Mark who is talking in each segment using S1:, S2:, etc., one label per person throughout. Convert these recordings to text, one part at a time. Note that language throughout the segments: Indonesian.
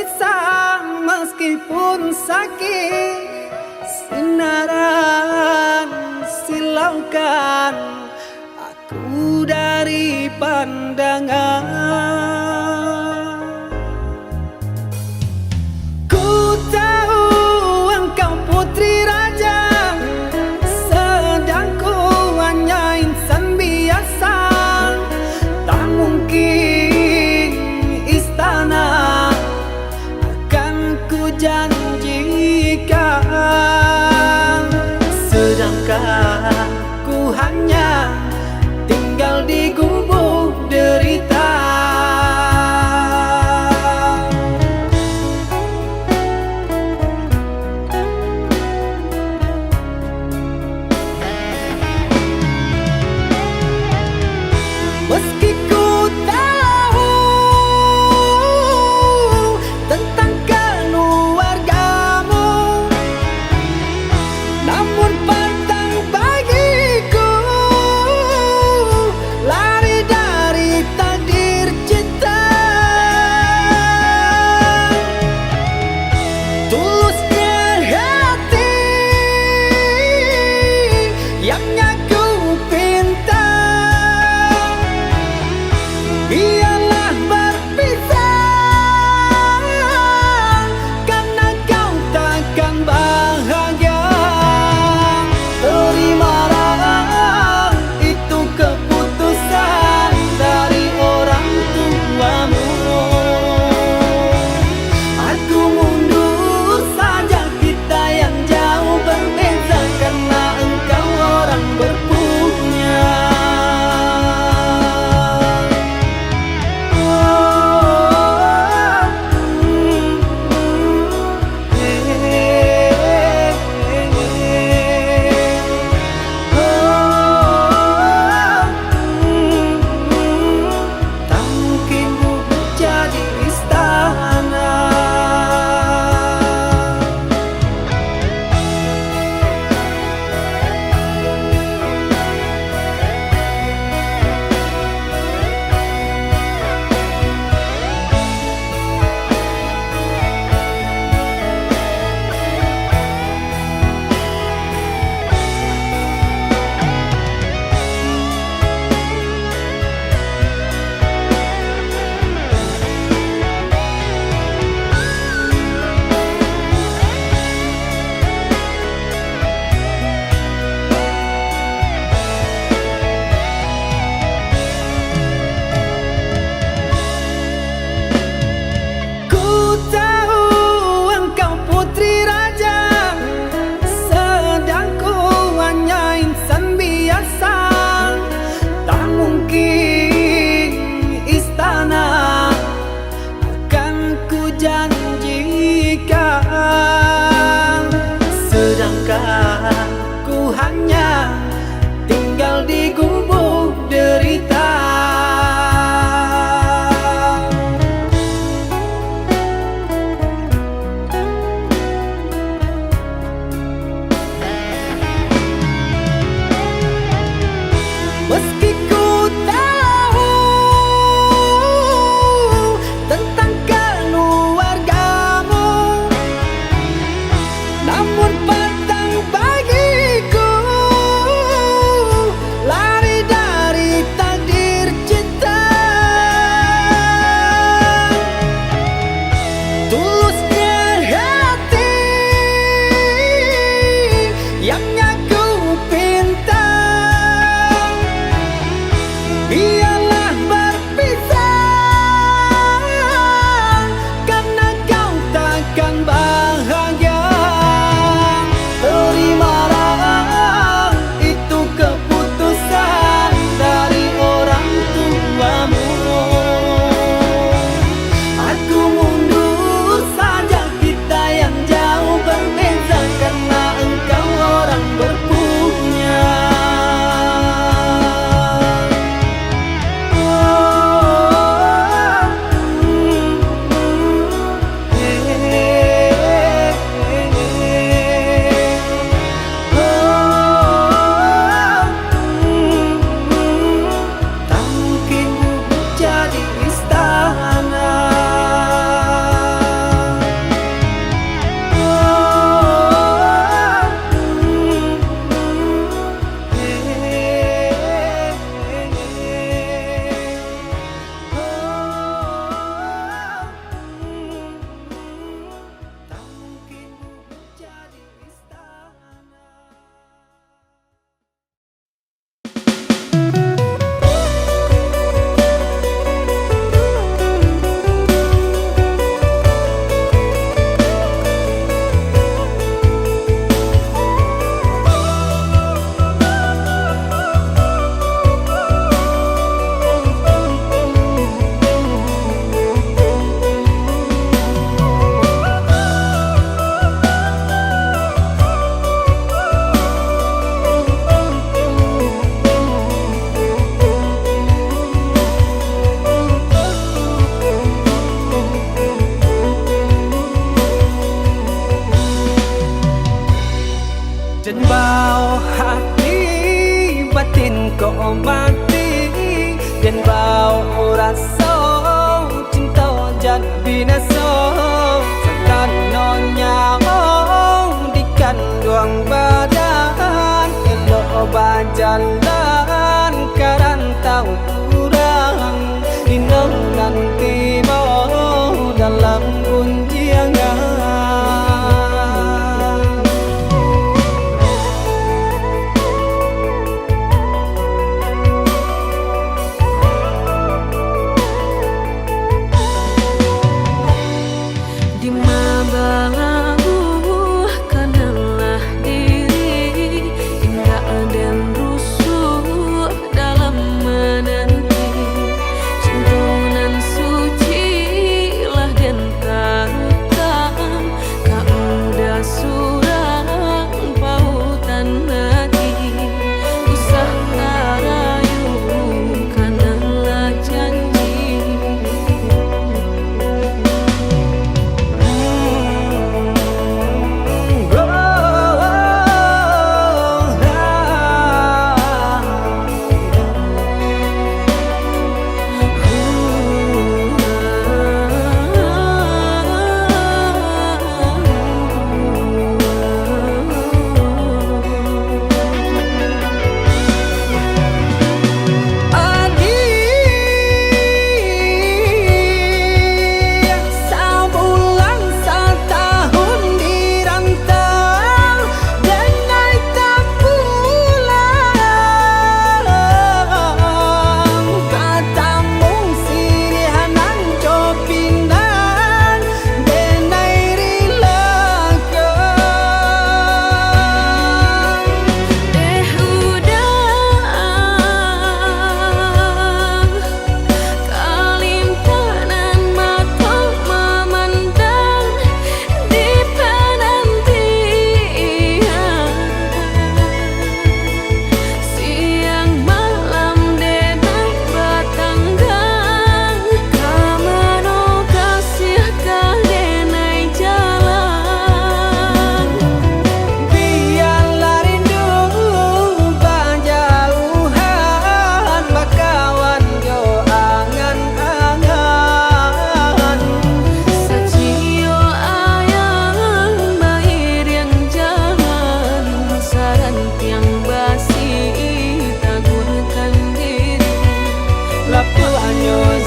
S1: berpisah meskipun sakit. Sinaran silaukan aku dari pandangan. Ku tahu engkau putri raja, sedang ku hanya insan biasa. Tak mungkin istana akan ku janjikan, sedangkan ku hanya tinggal di gubuk derita. Meski ku tahu tentang keluargamu, namun pantang bagiku lari dari takdir cinta. Tulusnya hati yang aku pinta, biarlah berpisah karena kau takkan bahagia. Terimalah itu keputusan dari orang tuamu. Aku mundur saja, kita yang jauh berbeza karena engkau orang berpunya. Tak mungkin gubuk jadi istana. Ku tahu engkau putri raja, sedang ku hanya insan biasa. Tak mungkin istana akan ku janjikan, sedangkan ku hanya tinggal di gubuk derita. Meski ku tahu tentang keluargamu, namun pantang bagiku raso cinta jad binaso sekan nonyaho di kandung badan elok bajalan karantau kurang inang nanti mau dalam gunjiangan.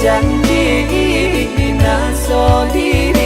S1: Janji binaso diri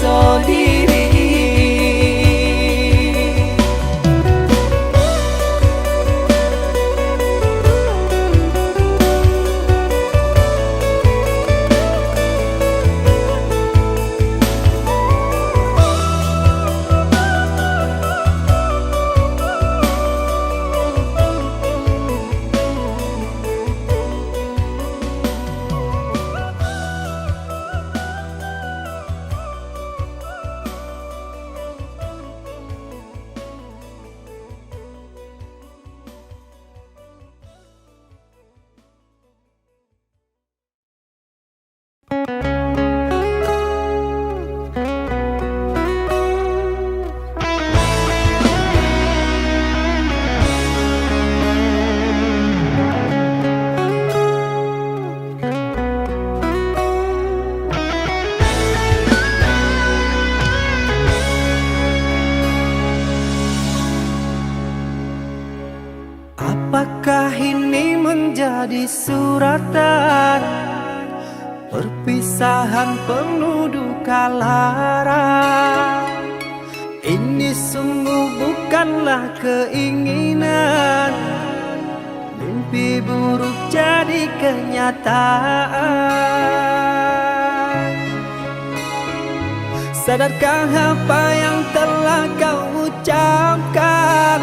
S1: binaso diri. Apakah ini menjadi suratan perpisahan penuh duka lara? Ini sungguh bukanlah keinginan, mimpi buruk jadi kenyataan. Sadarkah apa yang telah kau ucapkan?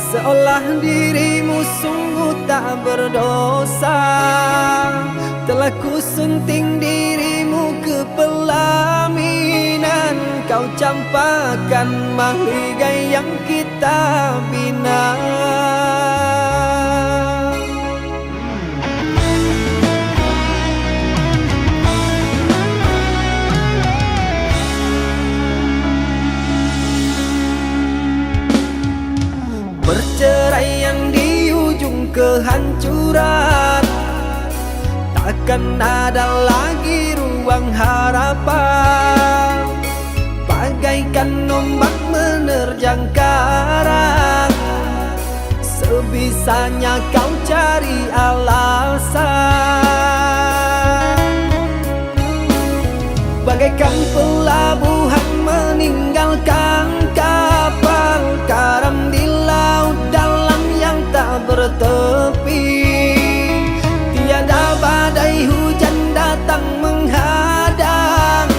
S1: Seolah dirimu sungguh tak berdosa. Telah ku sunting dirimu ke pelaminan, kau campakkan mahligai yang kita bina. Perceraian di ujung kehancuran, takkan ada lagi ruang harapan. Bagaikan ombak menerjang karang, sebisanya kau cari alasan. Bagaikan pelabuhan meninggalkan kapal karam di laut dalam yang tak bertepi. Tiada badai hujan datang menghadang,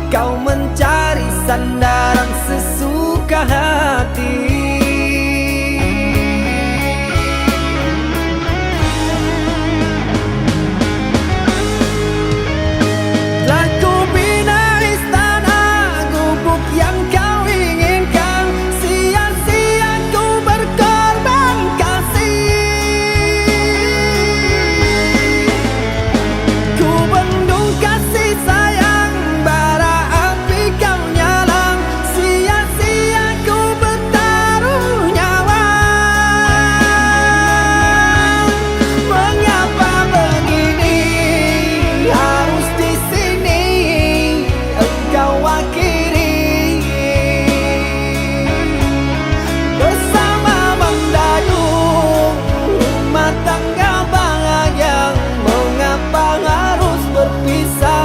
S1: kau mencari sandaran sesuka hati. Telah ku bina istana gubuk yang kau inginkan, sia-sia ku berkorban kasih. Ku bendung kasih sayang, bara api kau nyalang, sia-sia ku bertaruh nyawa. Mengapa begini harus di sini engkau akhiri bersama mendayung rumah tangga bahagia? Mengapa harus berpisah?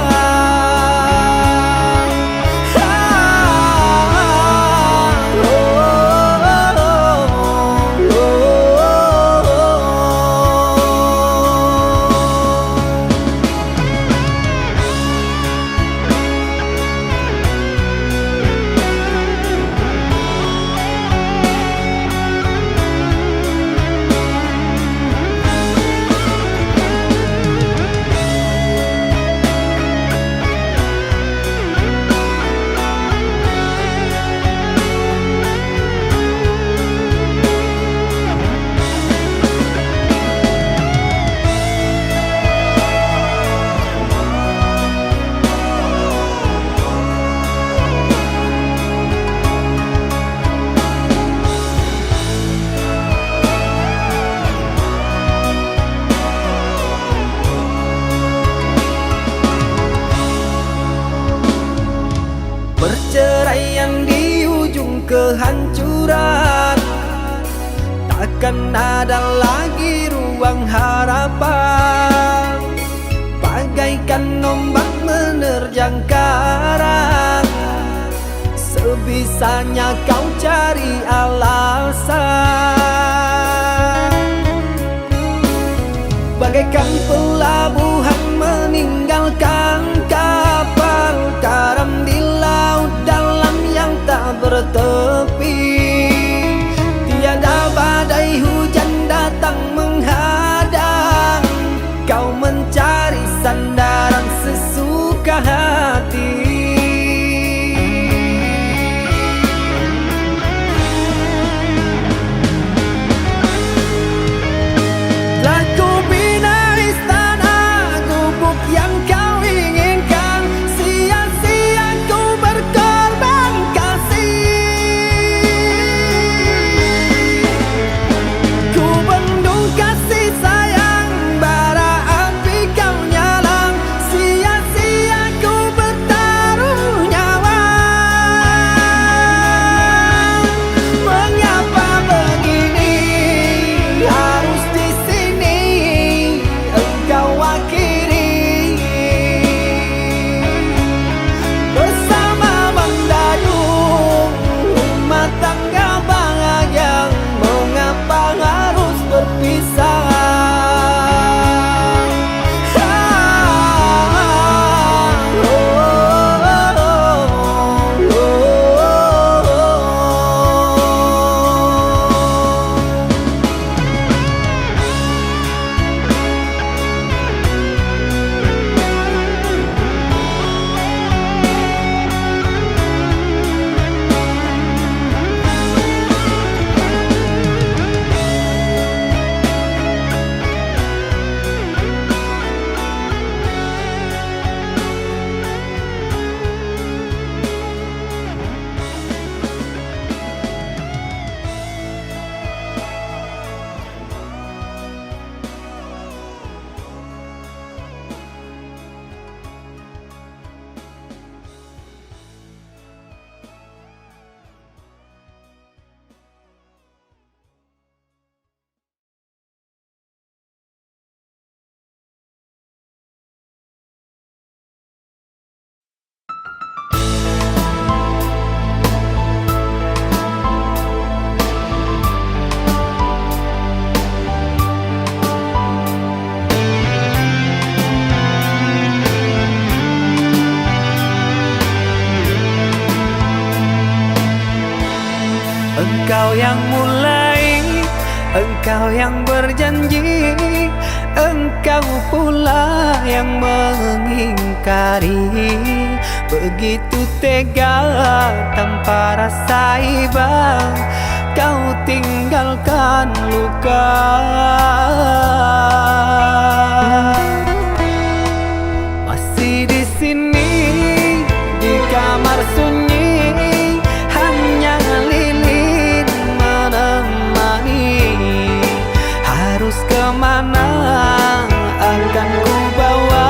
S1: Perceraian di ujung kehancuran, takkan ada lagi ruang harapan. Bagaikan ombak menerjang karang, Sebisanya kau cari alasan, bagaikan pelabuhan meninggalkan kapal karam di laut dalam yang tak bertepi. Tiada badai hujan datang menghadang, kau mencari sandaran sesuka hati. Telah ku bina istana gubuk yang kau inginkan, sia-sia ku berkorban kasih. Ku bendung kasih sayang, bara api kau nyalang, sia-sia ku bertaruh nyawa. Mengapa begini harus di sini engkau akhiri bersama Bang Dayung, rumah tangga bahagia. Mengapa harus berpisah? Engkau yang mulai, engkau yang berjanji, engkau pula yang mengingkari. Begitu tega tanpa rasa iba, kau tinggalkan luka. Masih di sini di kamar sunyi, hanya lilin menemani. Harus kemana akan ku bawa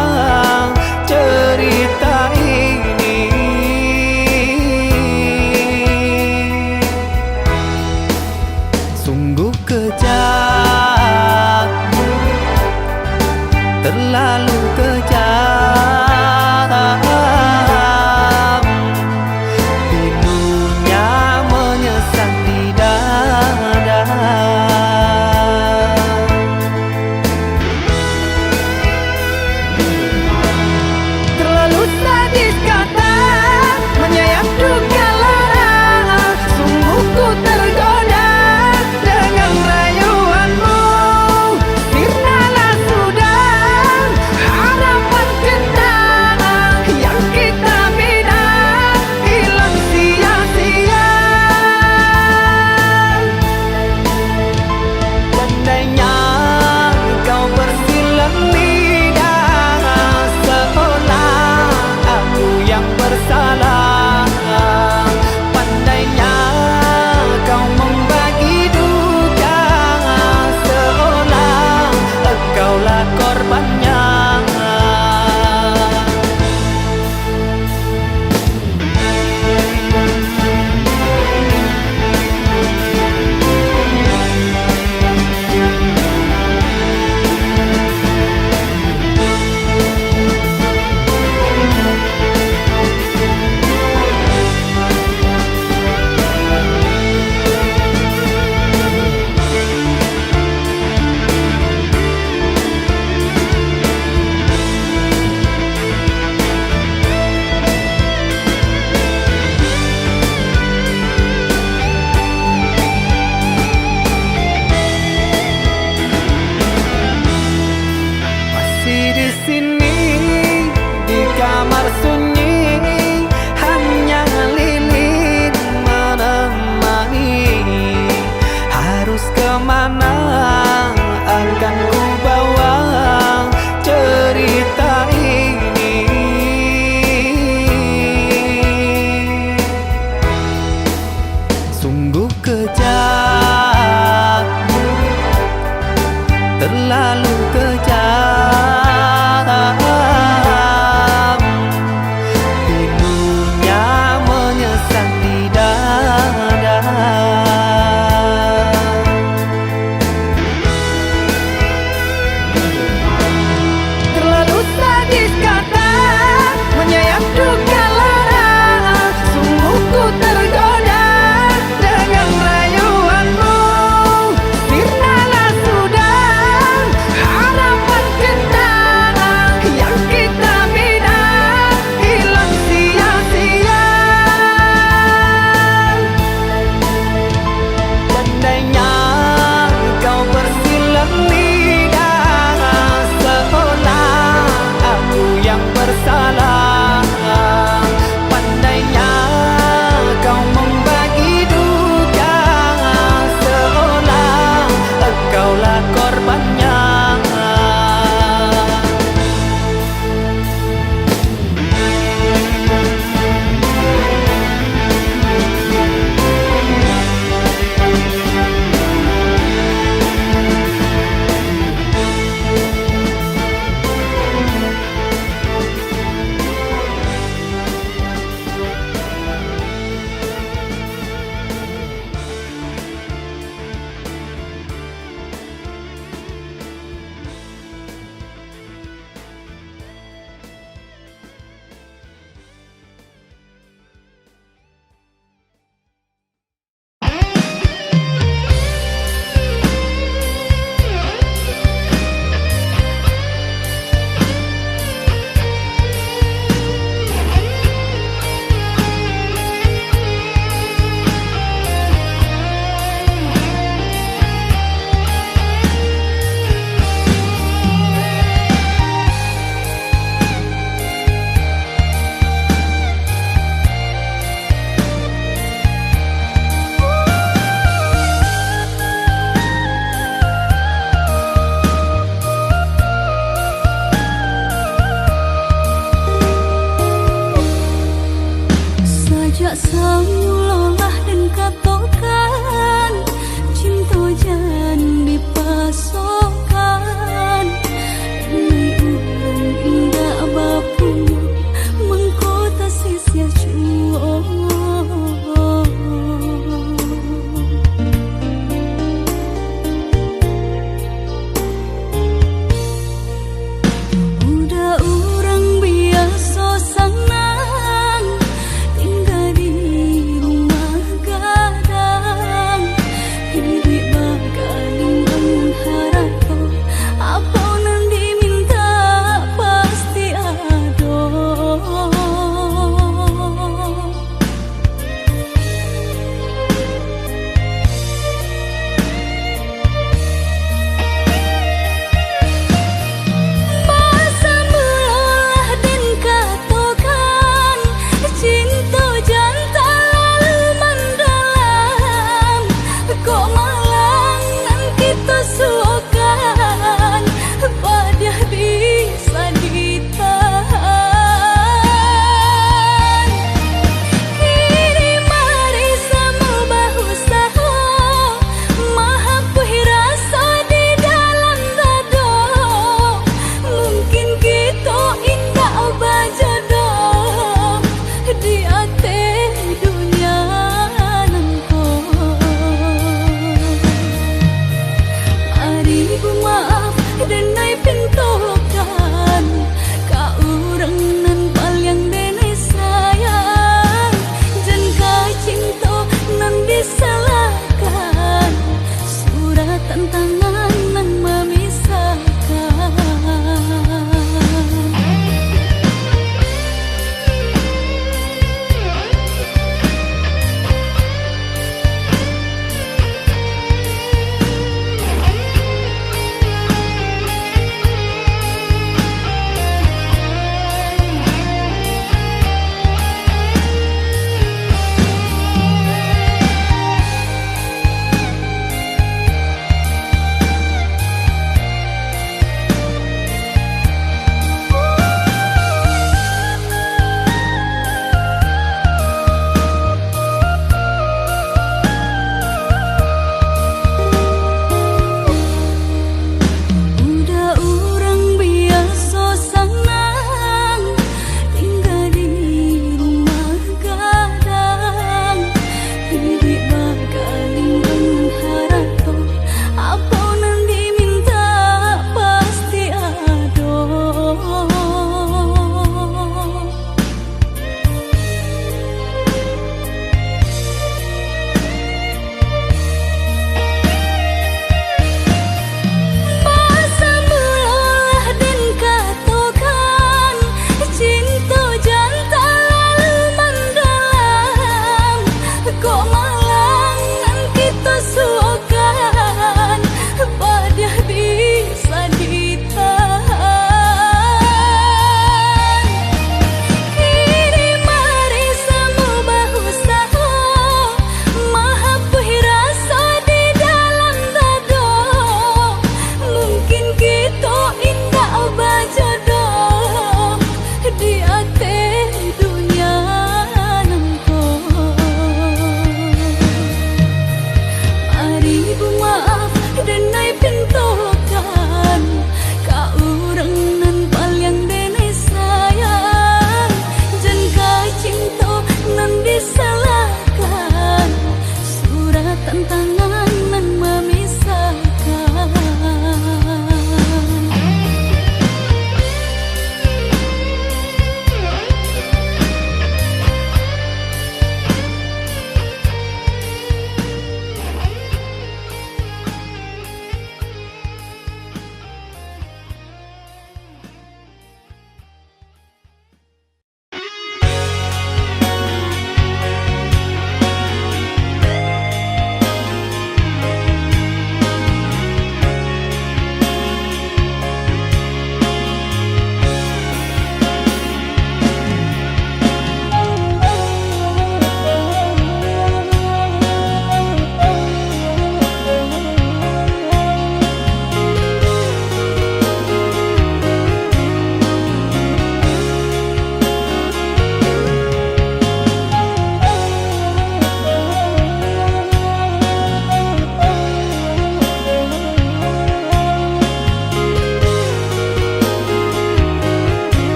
S1: cerita ini? Sungguh kejam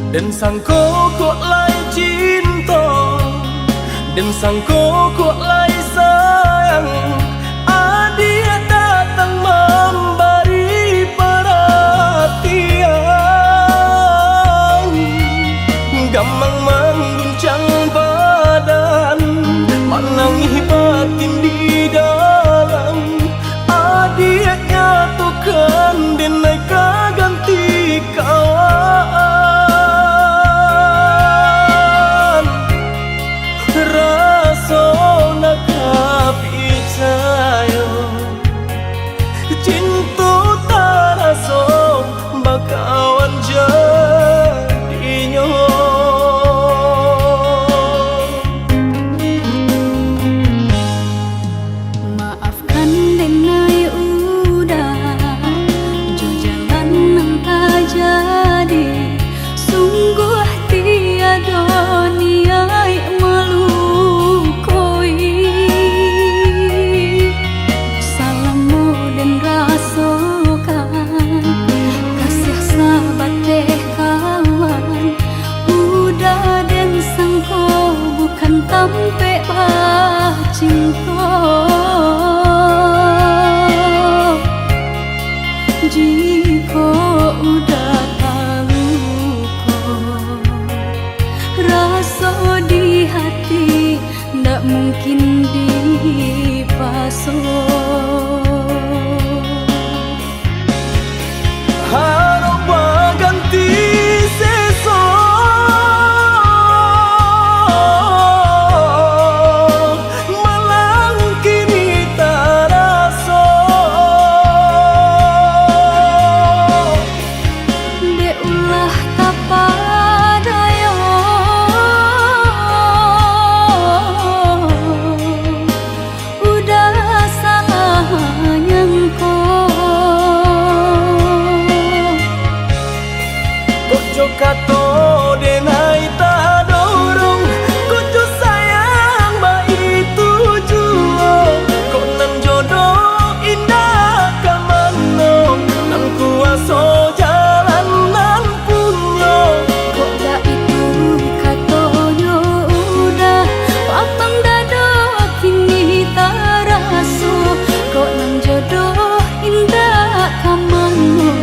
S2: Dan sangko kok lai cinta, dan sangko kok lai sayang. Dia datang memberi perhatian, gampang mengguncang badan, menangis batin di dalam. Dia nyatukan denai ganti kawan. Rasa nak percaya cinta tak rasa bakawan jadinya.
S3: Maafkan denai udah jo jalan nang tak jadi. Sungguh tiada niat melukoi. Salamu dan rasakan kasih sahabat teh kawan. Udah dan sangko bukan tampe bah cinta. Jika udah tahu kok rasa di hati ndak mungkin dipasok.
S2: Harap ganti seso, malang kini tak rasa.
S3: De ulah tapadaya, udah salah nyangko.
S2: Kojo kato denai tak dorong, kojo sayang ba itu jua. Kok nan jodoh indah kamano, nan kuaso jalan nan punya.
S3: Kok dah itu katonyo udah papang dado kini tak raso. Kok nang jodoh indah kamano,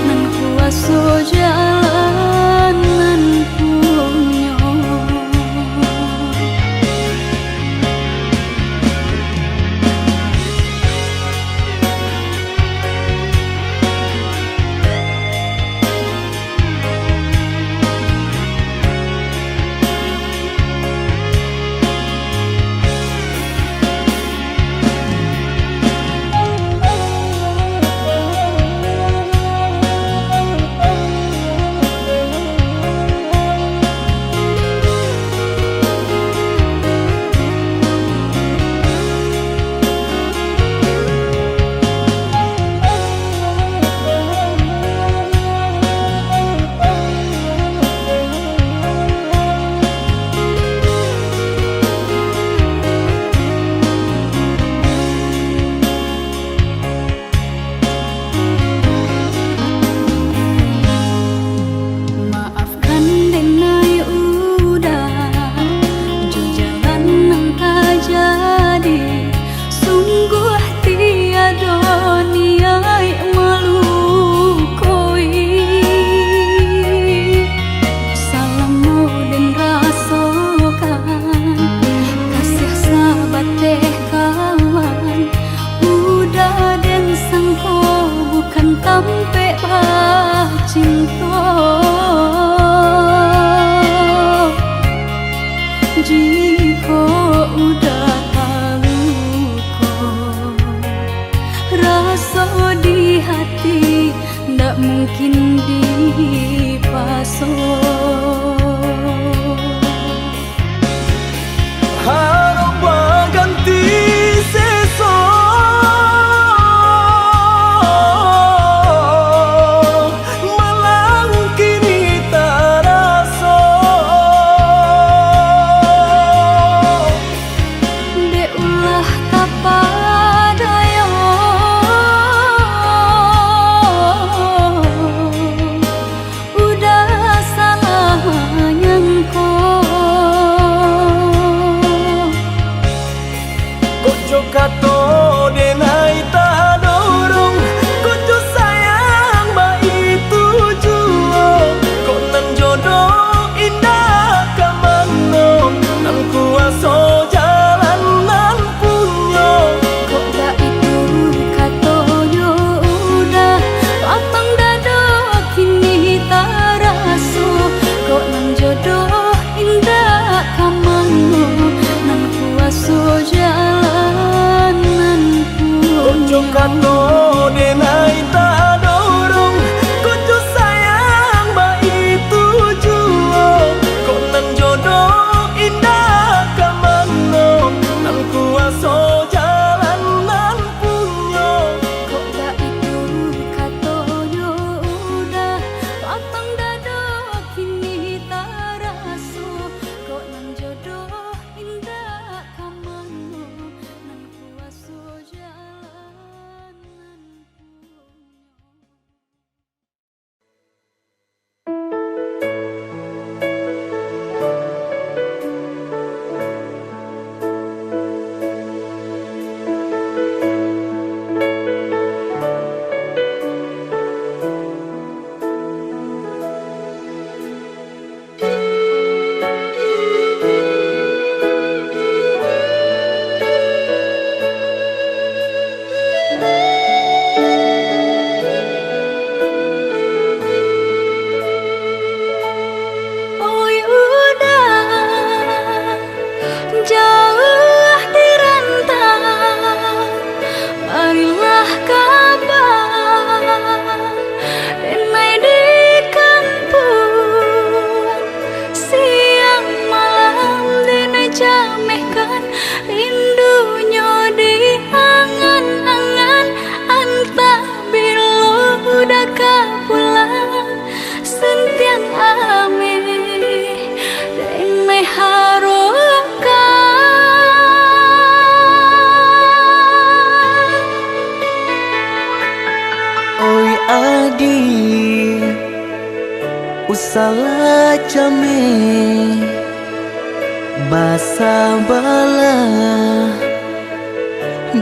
S3: nan kuaso jalan nan punya. Maafkan denai udah jo jalan nang tak jadi. Sungguh tiada niat melukoi. Salamu dan rasakan kasih sahabat teh kawan. Udah dan sangko bukan tampe bah cinta. Jika udah tahu kok rasa di hati ndak mungkin dipasok.
S2: Harap ganti seso, malang kini tak rasa.
S3: De ulah tapadaya, udah salah
S2: Usala jame basa bala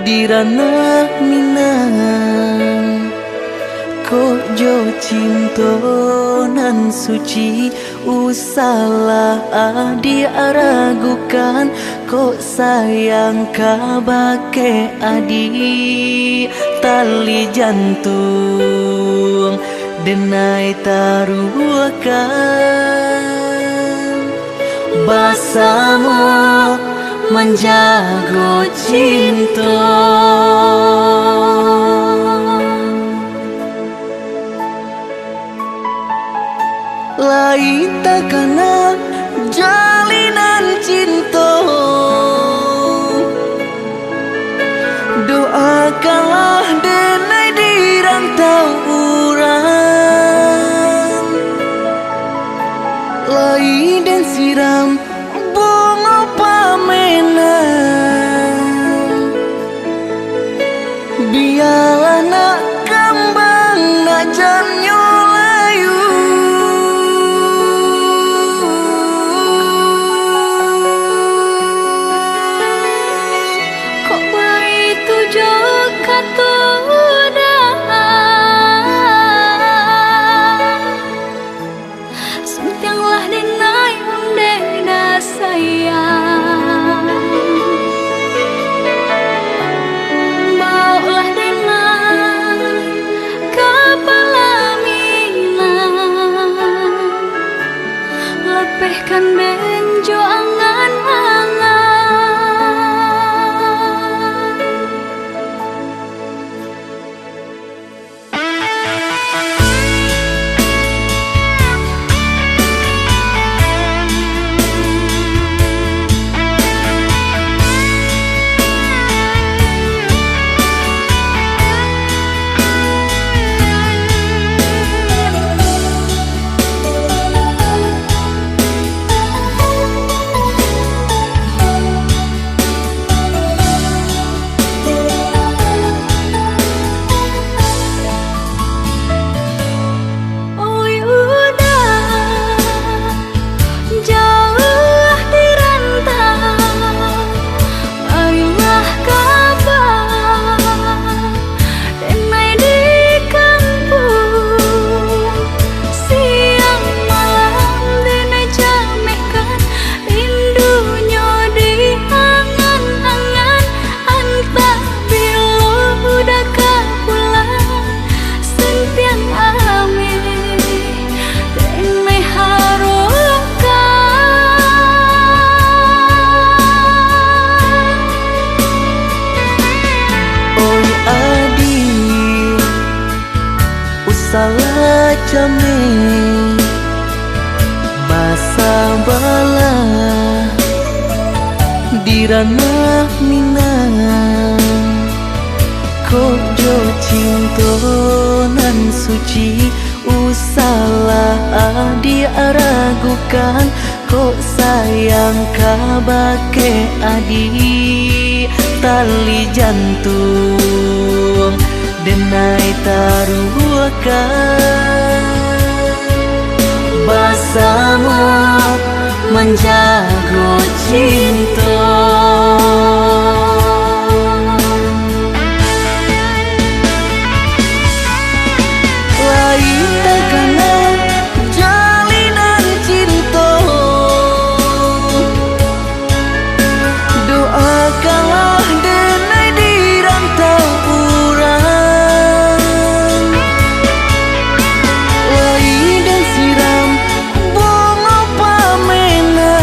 S2: dirana minang ko jo cinto nan suci usala adi aragukan ko sayang kabake adi tali jantung denai taruhkan basamu menjago cinta. Lain takana jalinan cinta, doakanlah denai di rantau urang, lai dan siram bunga pamenang, biarlah nak kembang nak jamnya layu.
S3: Kok baik tujuh kata sentianglah denai undena sayang, baulah denai kepala minang, lepehkan benjo angan-angan.
S2: Salah jame basa bala dirana minang ko jo cinto nan suci usala adi aragukan ko sayang kabake adi tali jantung denai taruhkan basamu menjago cinta. Lain takana jalinan cinta, doakanlah denai di rantau urang, lai dan siram bunga pamenang,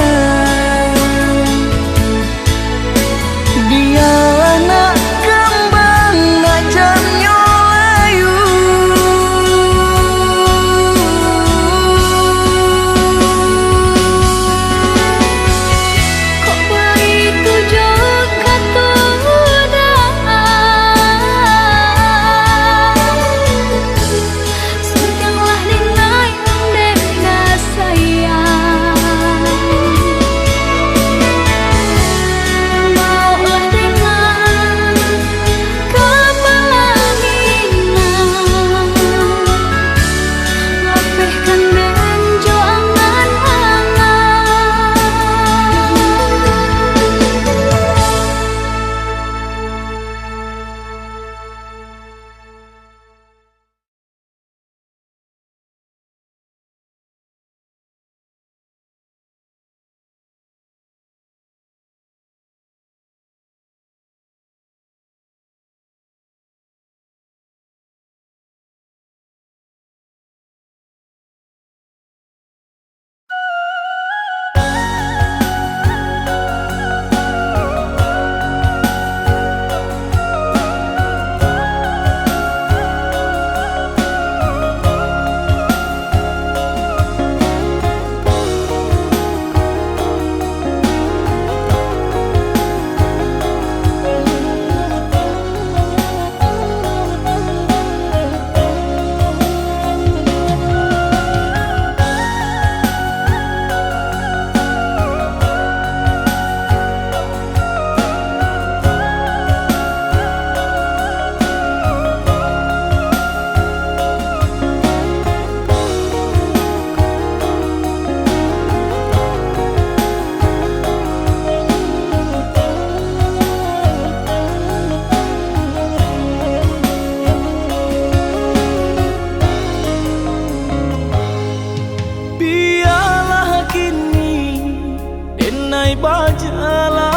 S1: berjalan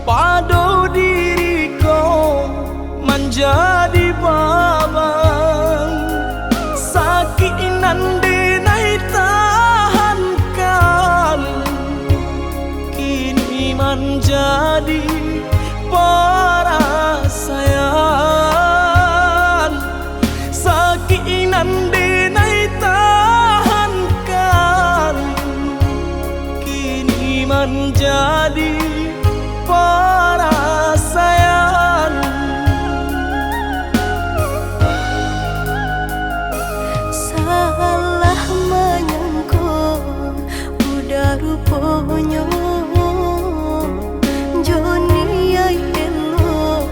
S1: padu diriku menjadi babang sakit nande nai tahankan kini menjadi perasaan sakit nande nai tahankan kini menjadi perasaan.
S2: Salah menyangka udah rupanya Joni ay elo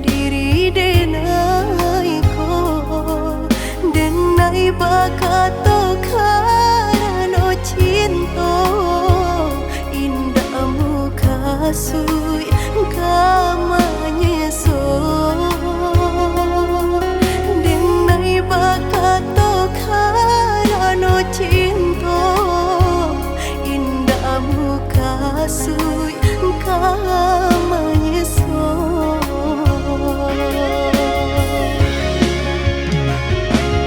S2: diri denai ko denai bakato karano cinta indah muka sui kamanya so denai bakato karano cinta indah muka sui kamanya so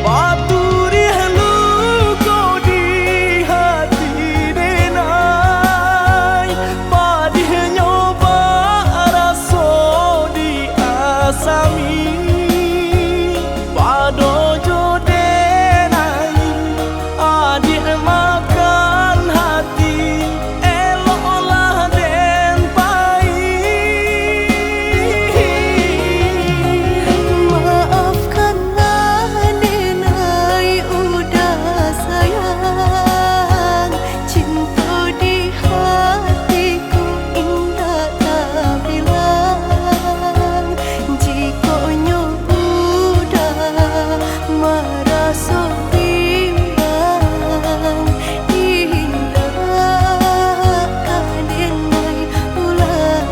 S1: Paturi haluko di hati denai padih nyoba raso di asami pado jodenai adik makan hati eloklah den pai.
S2: Maafkanlah denai udah sayang cinta di hatiku indah tak bilang jika udah merasa bimbang indah denai ulang.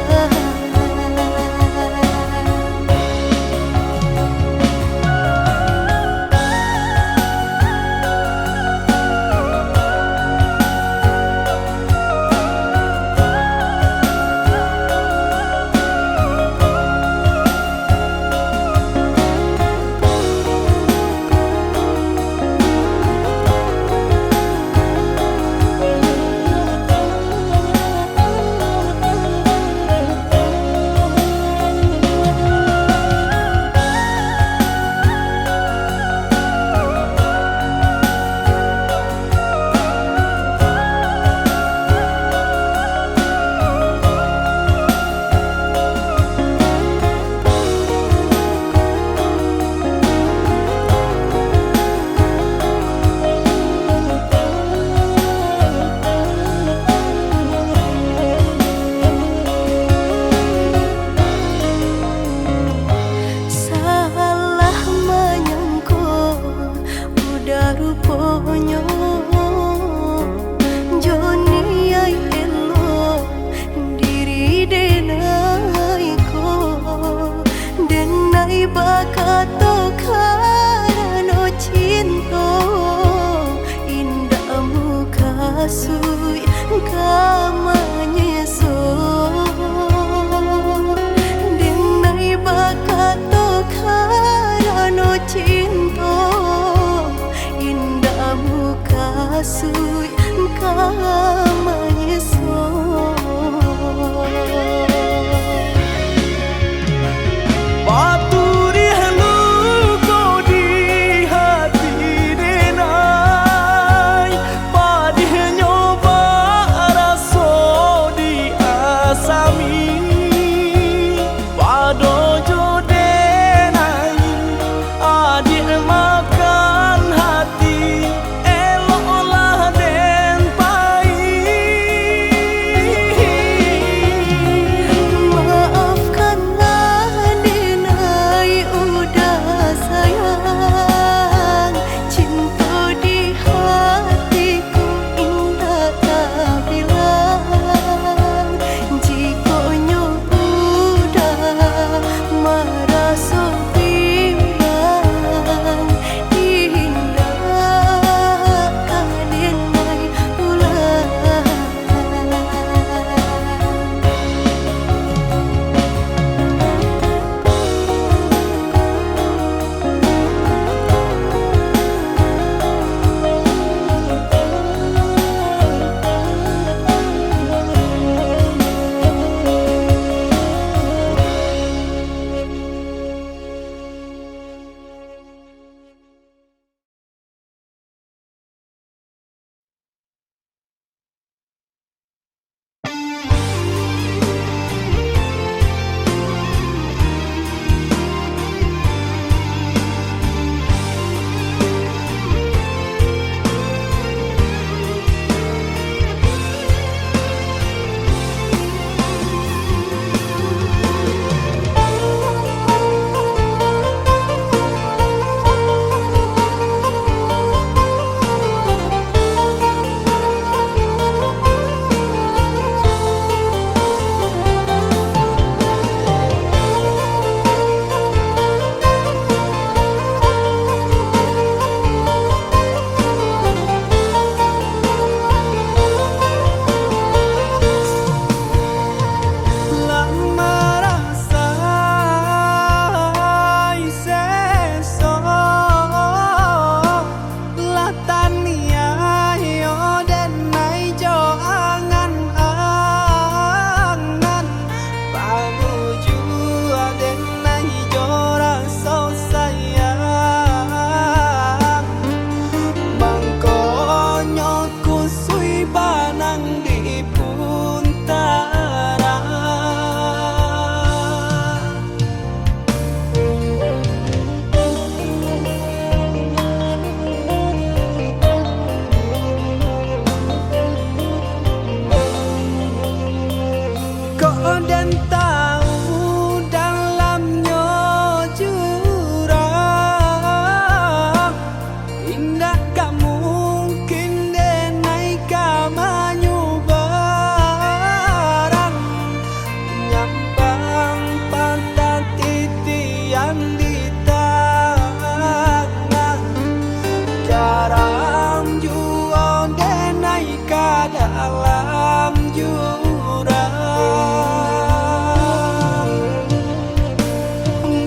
S1: Sekarang jua denai ka dalam jurang.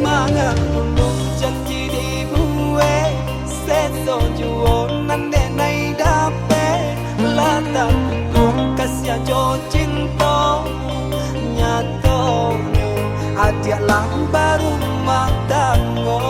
S1: Mana dulu janji dibuat, seso jua nan denai dapat. Lata kung kasih jo cinta, nyatonya adia lang baru magdango.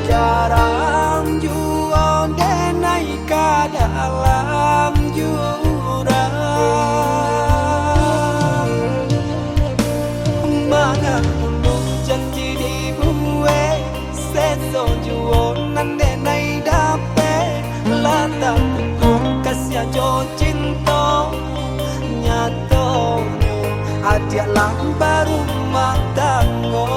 S1: Sekarang jua denai ka dalam jurang. Mana dulu janji dibuat, seso jua nan denai dapat. Lata kung kasih jo cinta, nyatonya adia lang baru magdango.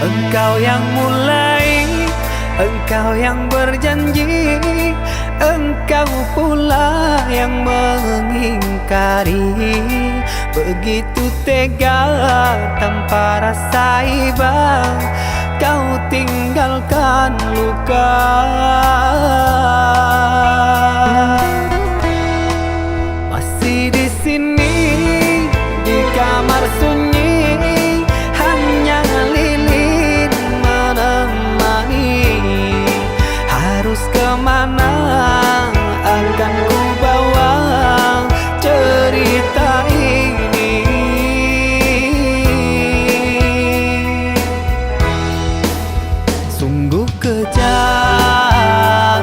S1: Engkau yang mulai, engkau yang berjanji, engkau pula yang mengingkari. Begitu tega tanpa rasa iba, kau tinggalkan luka. Masih di sini, di kamar sunyi, hanya lilin menemani. Harus kemana akan ku bawa cerita ini? Sungguh kejam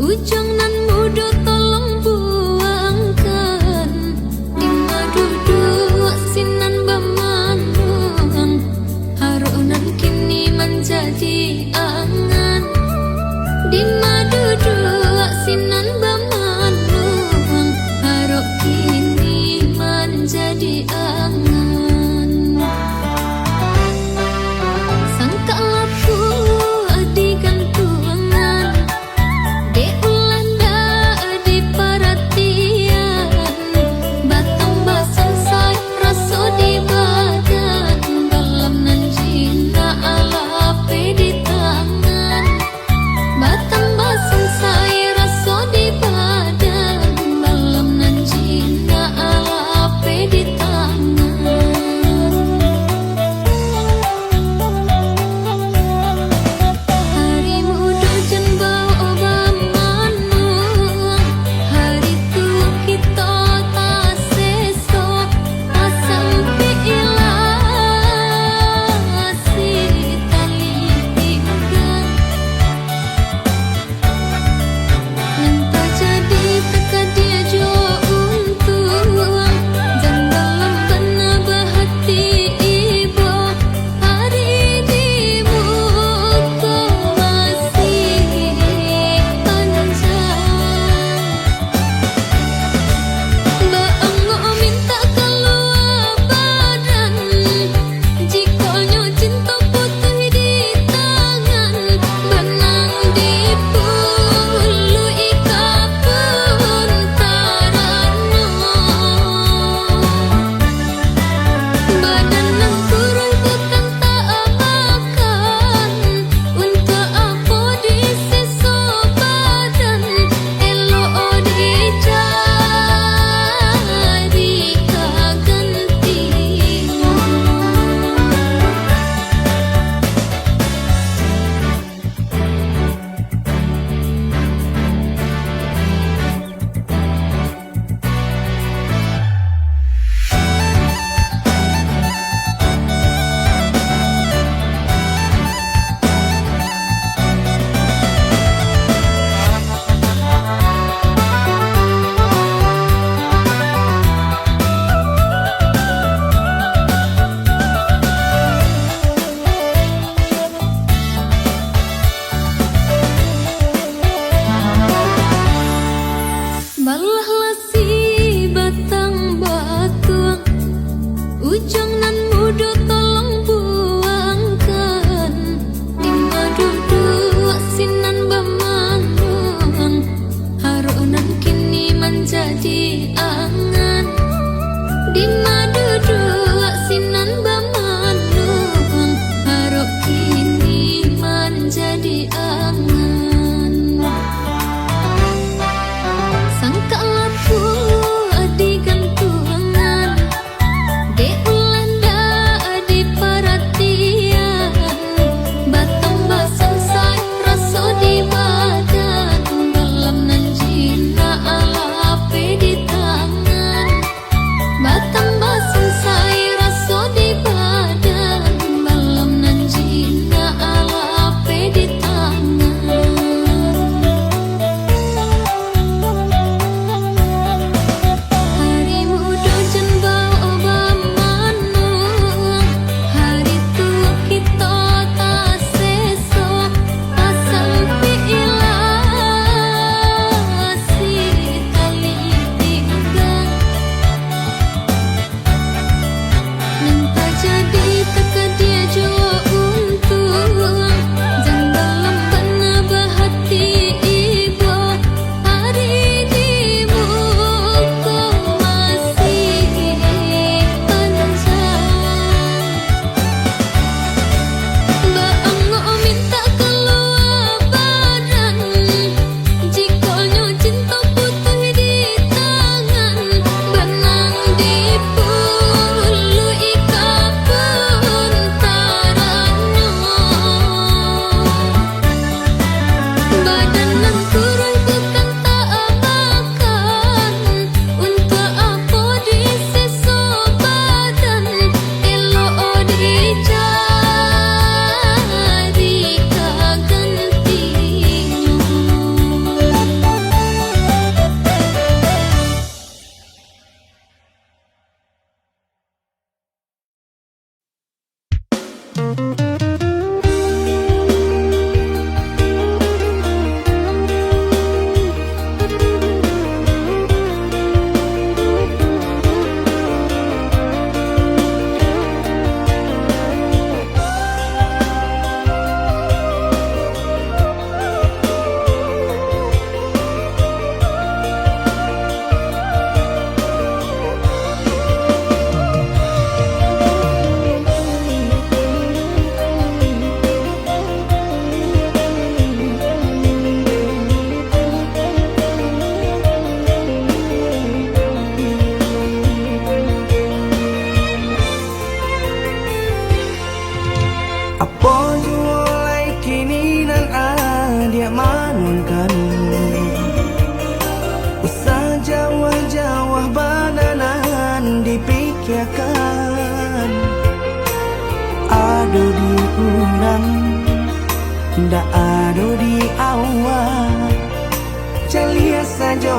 S3: Ujung nan mudo tolong buangkan, di duduk sinan bemandung, harunan kini menjadi angan. Di duduk sinan bemandung, haruk kini menjadi angan. Sangka laku di gantungan, de ulanda di perhatian, batang basang say rasa di badan, dalam nan cinta alape di tangan. Batang basang say
S1: saja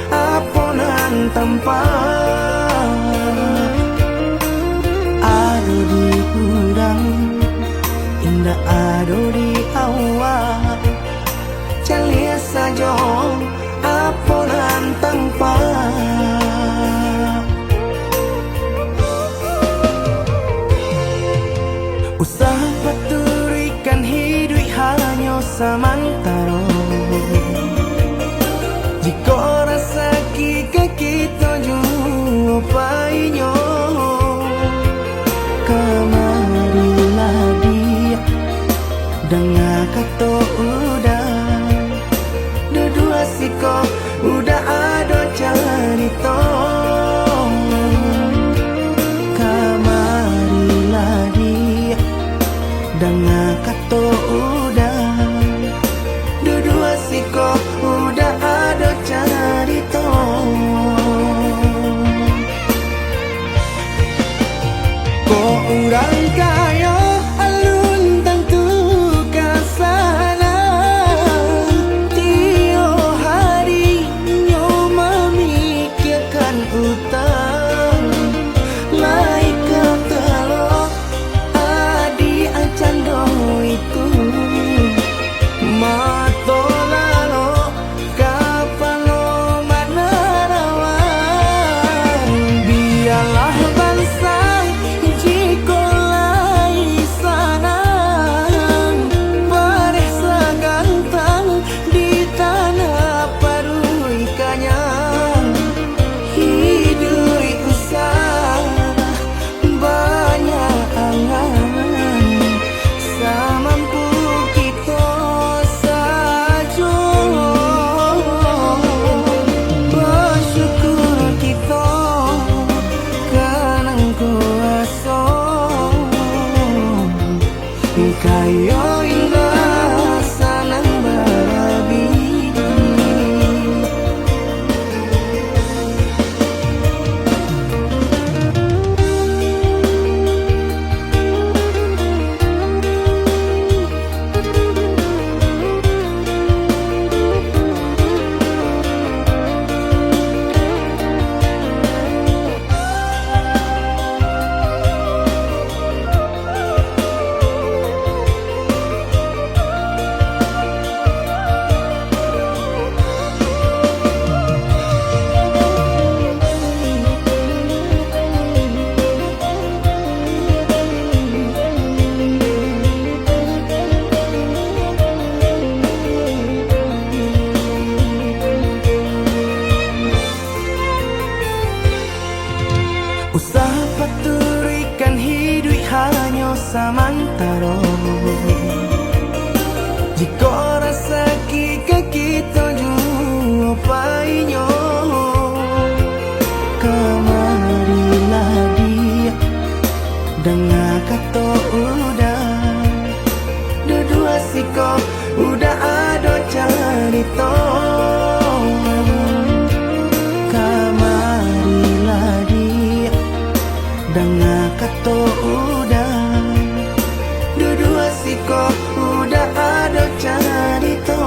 S1: aponan tempat ado di udang indah ado di awal calia saja aponan tempat usaha paturikan hidup hanya samantara jika rasa kita jumpa kamarilah dia dengan kata udah dua siko udah ada cerita kamarilah dia dengan kata udah dua siko udah ada cerita kok orang kaya alun tentu kasana tio hari nyo memikirkan utang laik ketelo adi acan do itu mato lalo kapalo manarawan biarlah bangsa jiko lai sana paresa gantang di tanah parui kanyang hidup usah banyak angan samampu kita saja bersyukur kita kanang kuasa kayo indah sanang barabi usaha paturikan hidup hanya samantara jika rasa kita jumpainya kamarilah dia dengan kata udah dua siko udah ada cerita kamarilah dia dengan kata udah dua siko udah ada cerita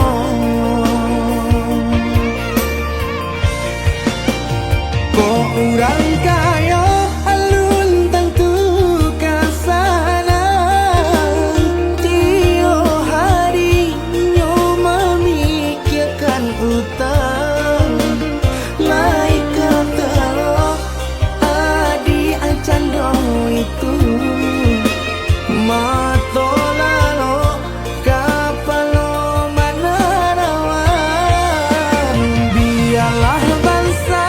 S1: kok orang kaya alun tentu kasana tio hari nyo memikirkan utang laik ketelo adi acan do itu mato lalo kapalo manarawan biarlah bangsa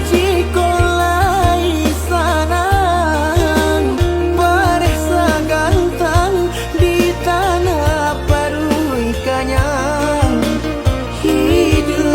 S1: jiko lai sana paresa gantang di tanah parui kanyang hidup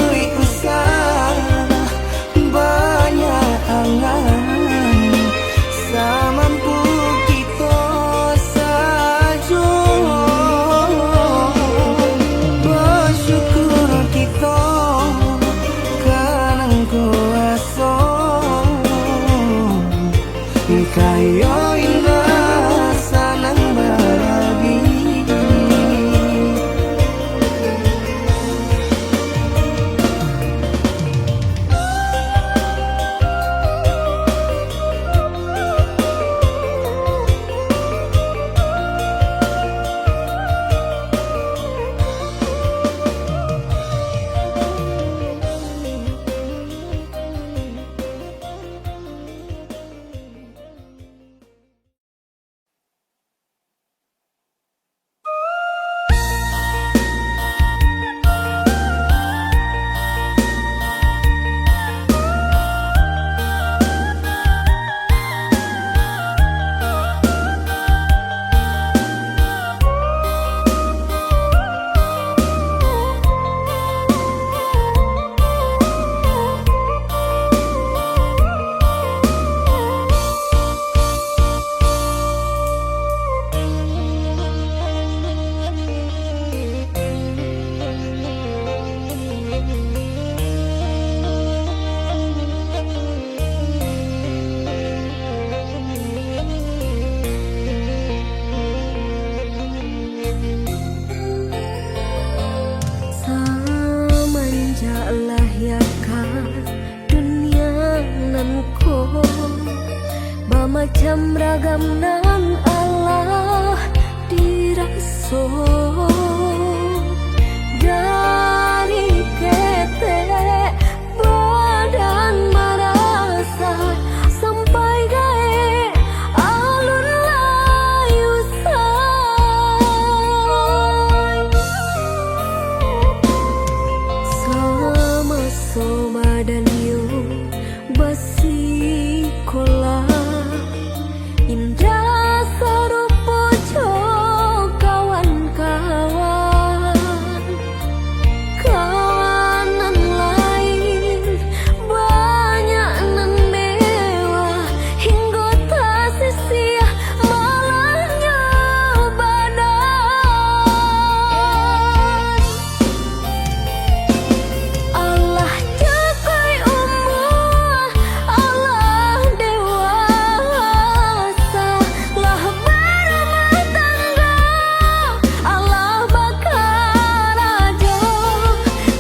S2: Macam ragam nan Allah diraso dari ketek badan merasa sampai gae alun layu sama-sama dan yuk besi kola indah sarupo jo kawan-kawan kawanan lain banyak nan mewah hingga tak sia malahnya badan Allah jagai umur Allah dewasa lah berumah tangga Allah bakal aja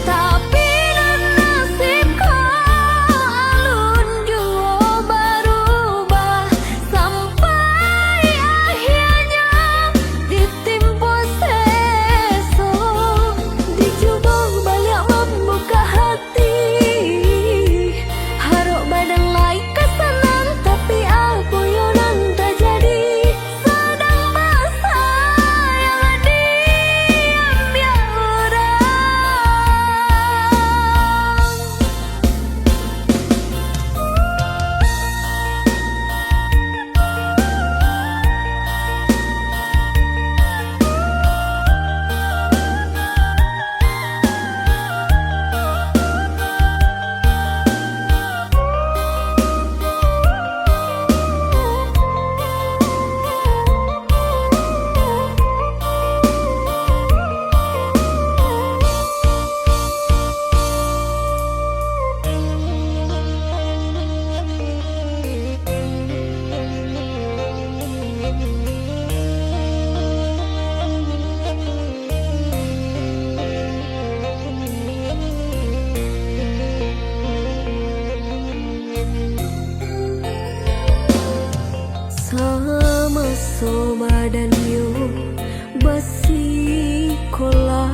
S2: tapi nan nasib alun jua berubah sampai akhirnya ditimpa seso dicoba balik membuka hati haruk badan lain kesenang tapi aku yonan tak jadi sedang masa yang diam orang sama-sama dan yuk besi kola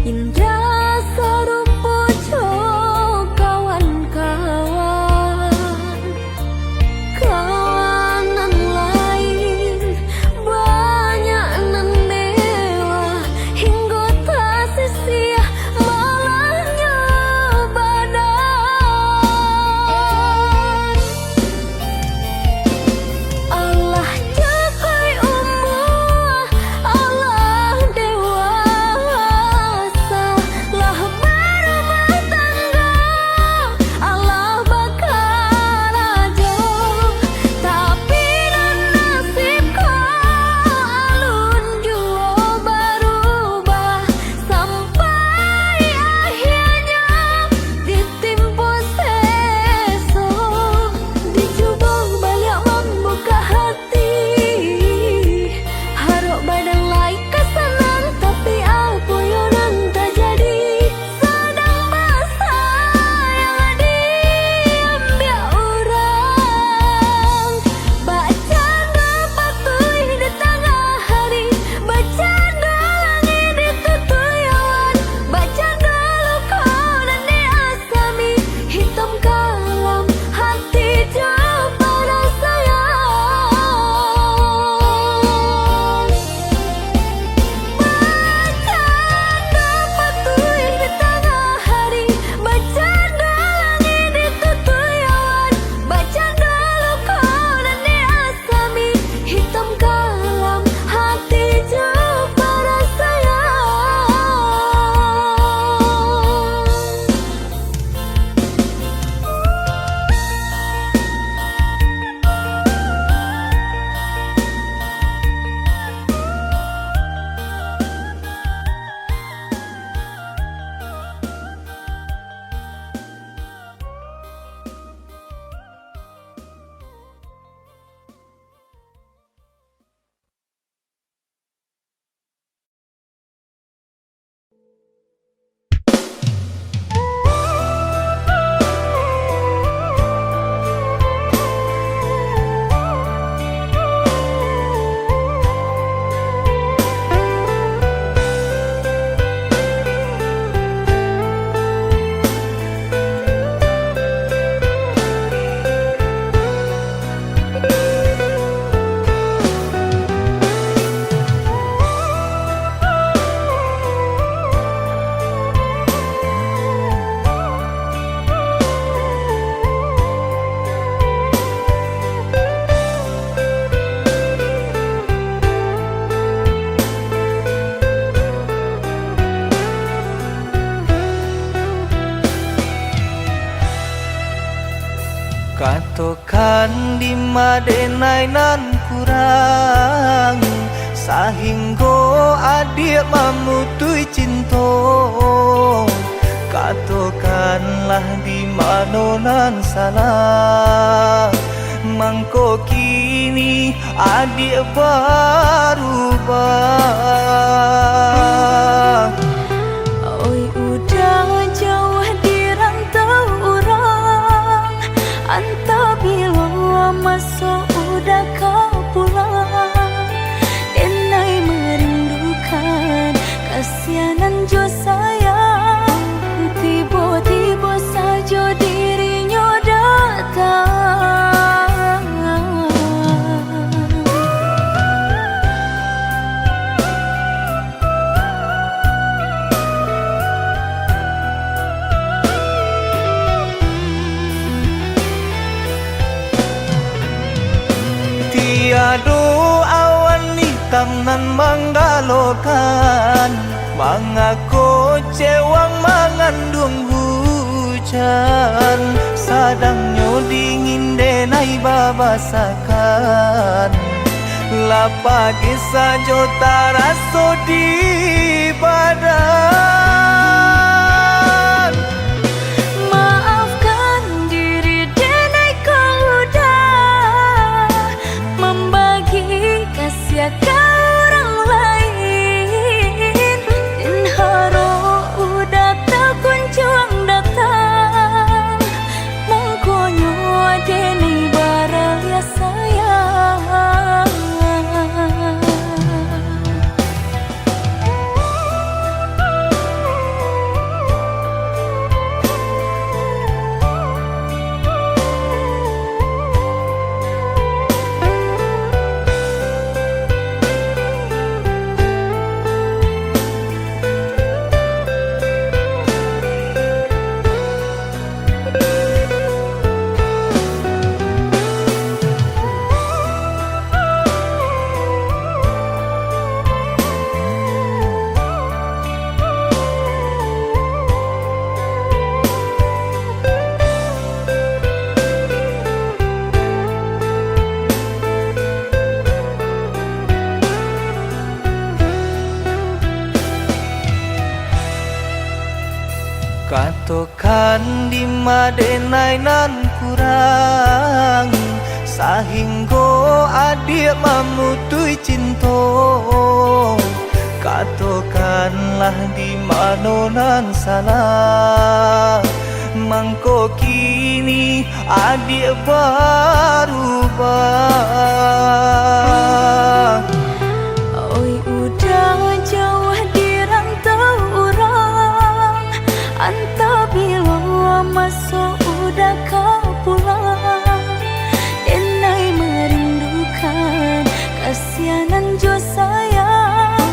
S2: indah sarupo jo kawan-kawan kawanan lain banyak nan mewah hingga tak sia malahnya badan Allah jagai
S1: Katokan di madenai nan kurang sahingga adik memutui cinta. Katokanlah di mana nan salah, mangko kini adik berubah.
S2: Oi udah jauh di rantau orang, entah bila masa udah kau pulang. Denai merindukan kasihanan jo sayang, tiba-tiba saja dirinya datang.
S1: Tiada awan hitam nan menggalokan, mengaku cewang mengandung hujan. Sadangnya dingin denai babasakan, lapagi saja taraso di badan.
S2: Maafkan diri denai kau udah membagi kasih ke orang lain, dan haro udah tak kunjung datang. Mongkonyo denai baraya sayang.
S1: Katokan di madenai nan kurang sahingga adik memutui cinta. Katokanlah di mana nan salah, mangko kini adik berubah.
S2: Oi udah jauh di rantau orang, entah bila masa udah kau pulang. Denai merindukan kasihanan jo sayang,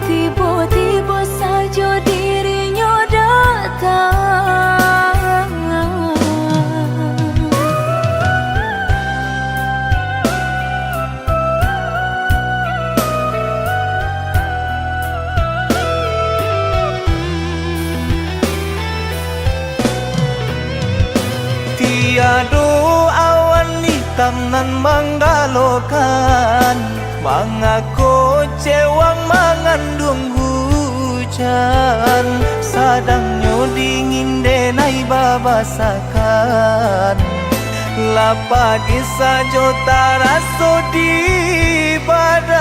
S2: tiba-tiba saja dirinya datang.
S1: Tiada awan hitam nan menggalokan, mengaku cewang mengandung hujan. Sadangnya dingin denai babasakan, lapagi saja taraso di badan.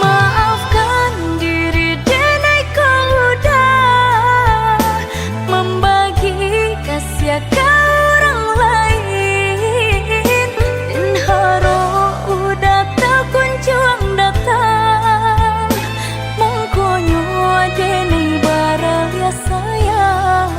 S2: Maafkan diri denai kau udah membagi kasih ke orang lain, dan haro udah tak kunjung datang. Mongkonyo denai baraya sayang.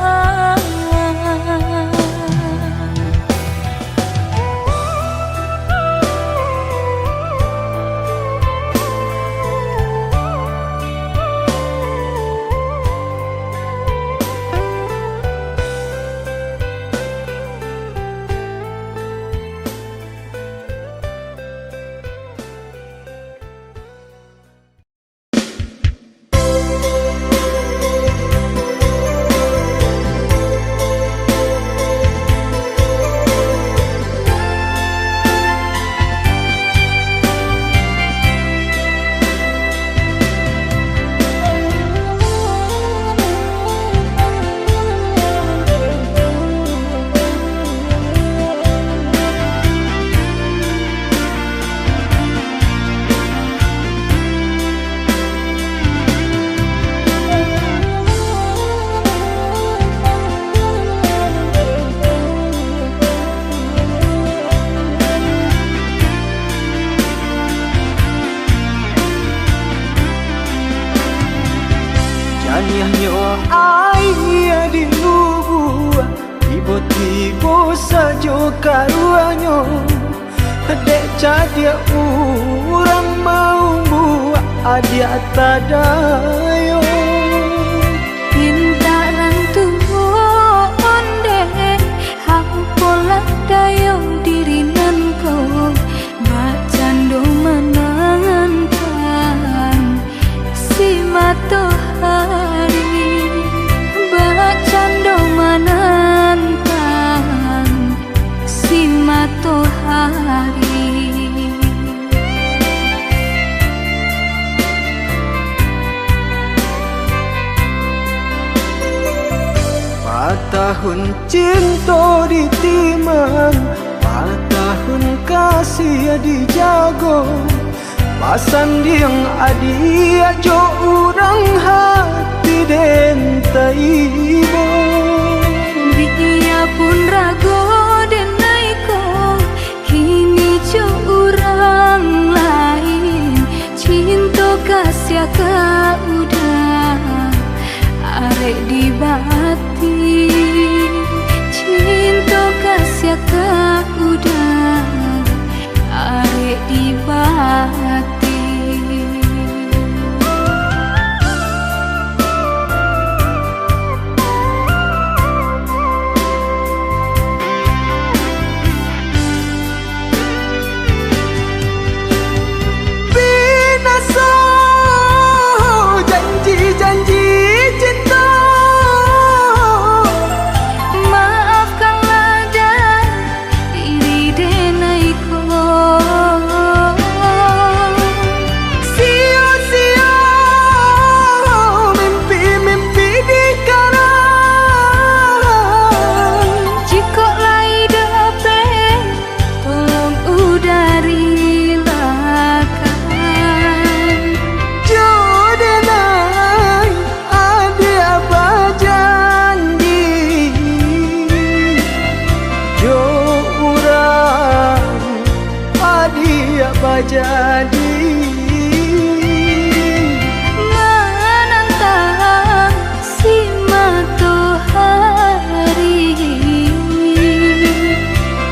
S1: Taniahnya ai di lubuh tiba-tiba saja karuannya dek cadia orang mau buat adia tadayo
S2: Pintaran tuhon dek hampola dayong dirinanku bacando menangan si matahari bacando menantang si matahari
S1: Tahun cinta ditimang, tahun kasih dijago. Pasan diang adi ajo urang hati den taibo.
S2: Dia pun rago den naiko, kini jo urang lain. Cinta kasih ka udah arek di bati. Cinta kasih ka udah arek di bati.
S1: Binasa janji-janji cinta. Jadi
S2: menantang si matahari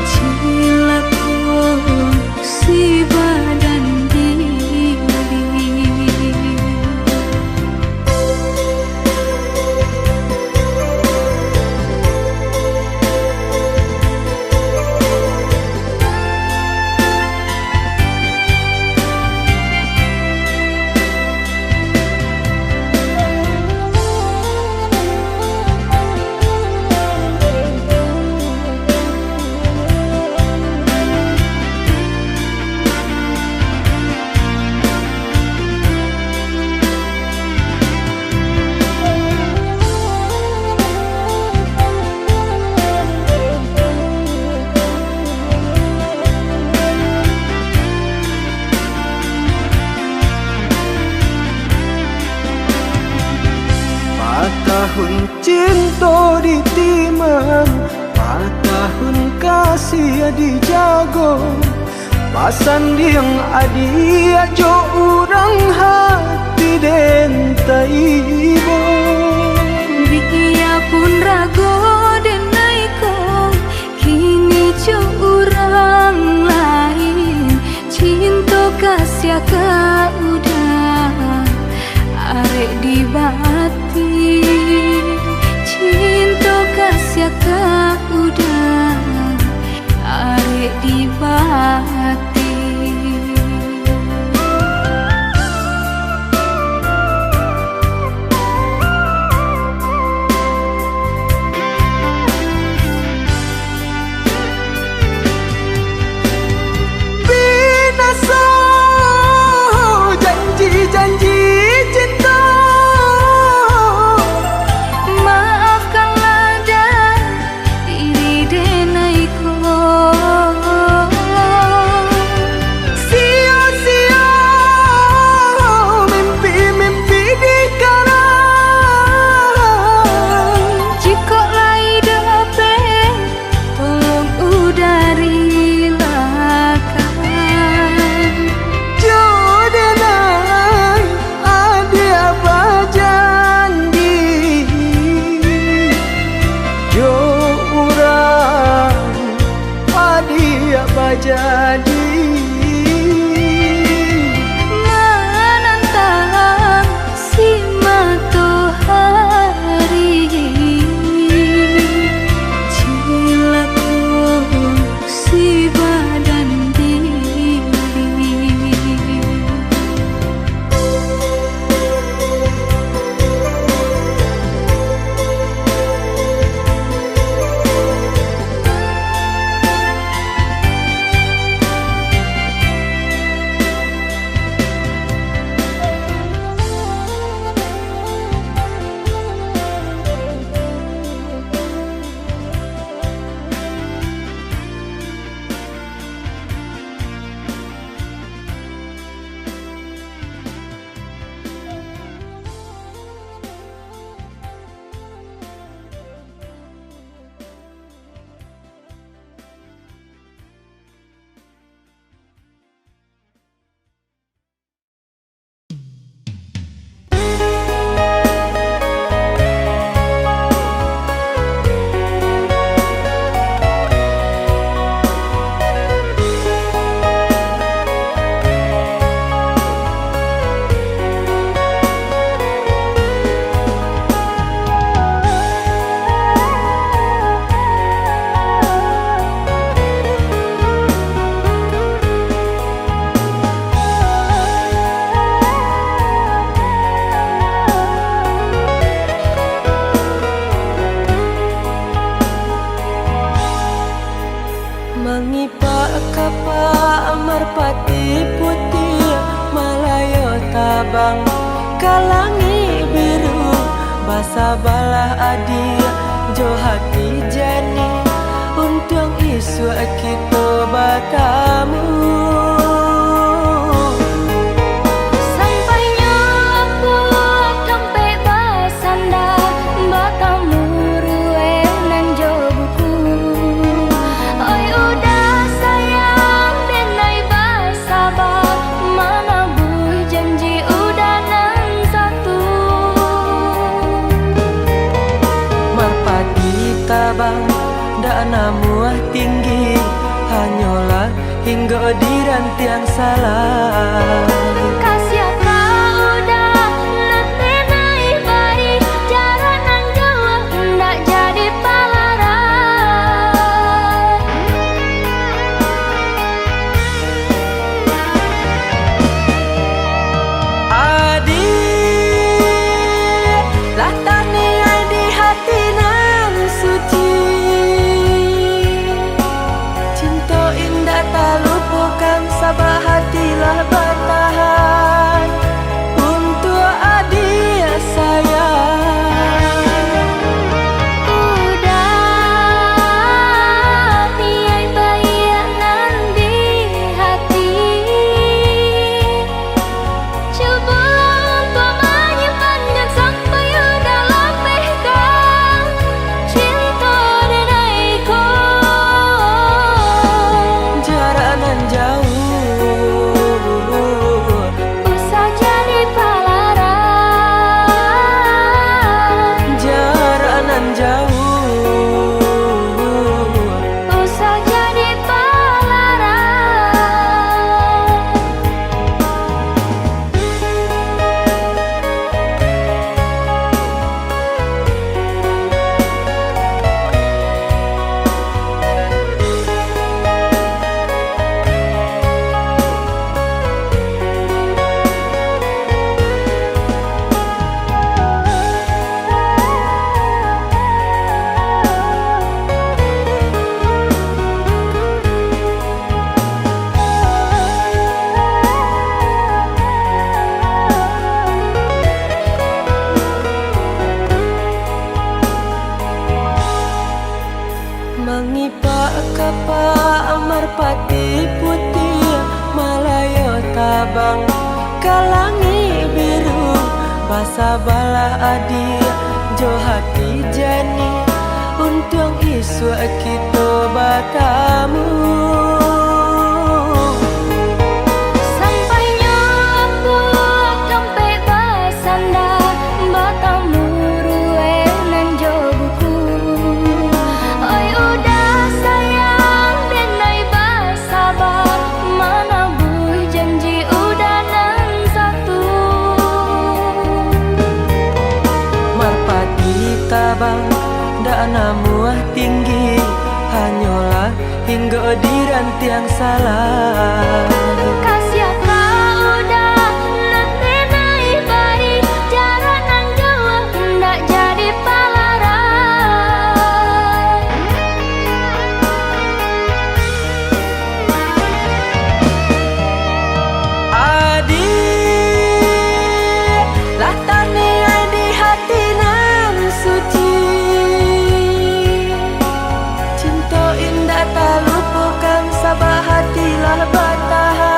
S2: cilaku si badan diri.
S1: Tahun cinta ditimang, tahun kasih dijago. Pasan diang adi ajo urang hati den taibo.
S2: Dia pun rago den naiko, kini jo urang lain. Cinta kasih ka udah arek di bati. Cinta kasih ka udah arek di bati.
S1: Binasa janji-janji cinta.
S2: Maafkanlah dan diri denaiko.
S1: tabang kalangi biru basa balah adia jo hati jani untung isu kita bertemu.
S2: Sampainya aku sampai basanda bertemu rue nan jo buku. Oi udah sayang denai basabah mana bui janji udah nan satu.
S1: Merpati tabang dak namuah tinggi hanyalah hingga di rantiang salah.
S2: Kasih kau udah nanti naik bayi jarak nang jauh ndak jadi palaran.
S1: Adik latani di hati nan suci cinta indah tak lupakan sabah hatilah bertahan untuk adik sayang.
S2: Udah niai bayi nan di hati. Coba untuk menyimpannya sampai dalam pegang cinta denaiku.
S1: Jarak nan jauh
S2: Usah jadi palaran.
S1: jarak nan jauh
S2: Usah jadi palaran.
S1: mengipak kapa merpati putih Malaya tabang kalangi biru basa balah adia jo hati jani untung isu kita bertemu.
S2: Sampainya aku sampai basanda bertemu rue nan jo buku. Oi udah sayang denai basabah mana bui janji udah nan satu.
S1: Merpati tabang dak namuah tinggi hanyalah hingga di rantiang salah.
S2: Kasih kau udah nanti naik bayi jarak nang jauh ndak jadi palaran.
S1: Adik latani di hati nan suci cinta indah tak lupakan sabah hatilah bertahan.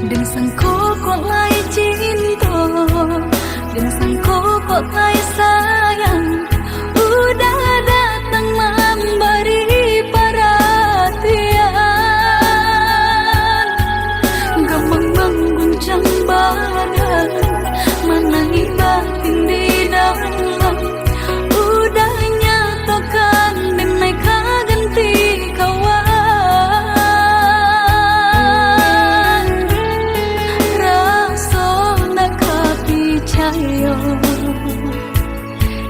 S3: Đừng rằng có lại cinta, đừng rằng có lại sayang. Udah datang memberi perhatian, gampang mengguncang badan, menangi batin di dalam. Udah nyatakan dan naik ganti kawan.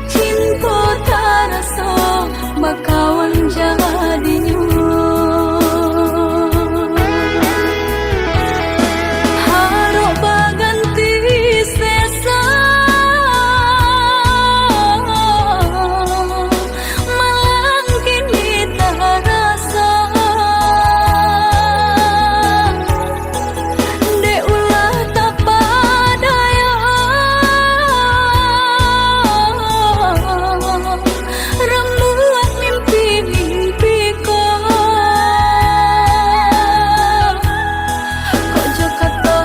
S3: Cinta tak rasa bakawan jadinya. Harap berganti sesa, malang kini tak rasa. Dek ulah tak padaya, rembulan mimpi-mimpiku. Kok jo kata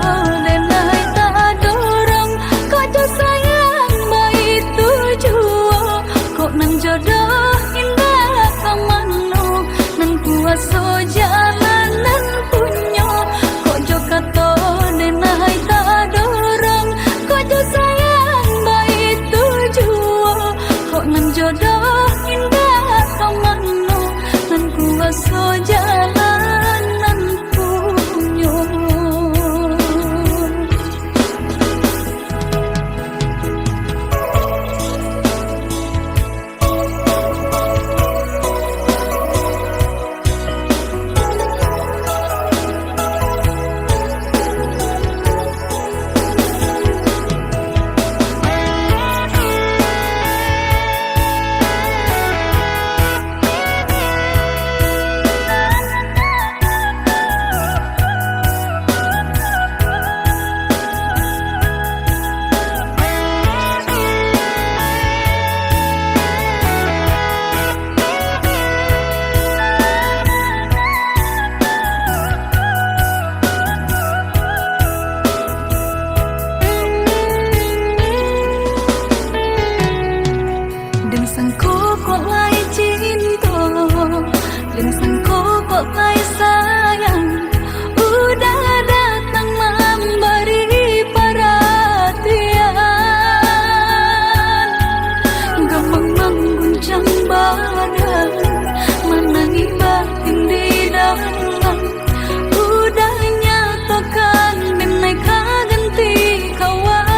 S3: denai tak dorong, kok jo sayang baik tujuan. Kok nang jodoh indah kamano, nang kuasa jalanan punya. Kok jo kata denai tak dorong, kok jo sayang baik tujuan. Kok nang jodoh indah kamano, nang kuasa jalanan punya. Đừng rằng có lại cinta, đừng rằng có lại sayang. Udah datang memberi perhatian, gampang mengguncang badan, menangi batin di dalam. Udah nyatakan dan naik ganti kawan.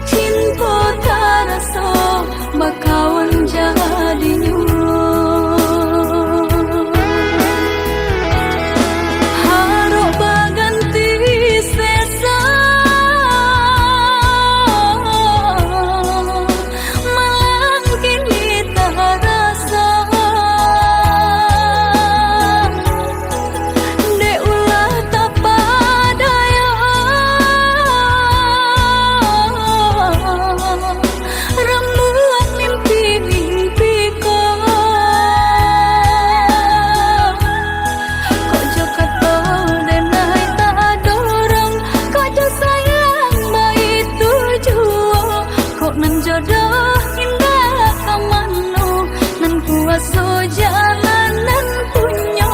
S3: Cinta tak rasa bakawan jadinya. Harap berganti sesa, malang kini tak rasa. Dek ulah tak padaya, rembulan mimpi-mimpiku. Kok jo kata denai tak dorong, kok jo sayang baik tujuan. Kok nan jodoh indah kamano, nan kuasa jalanan punya.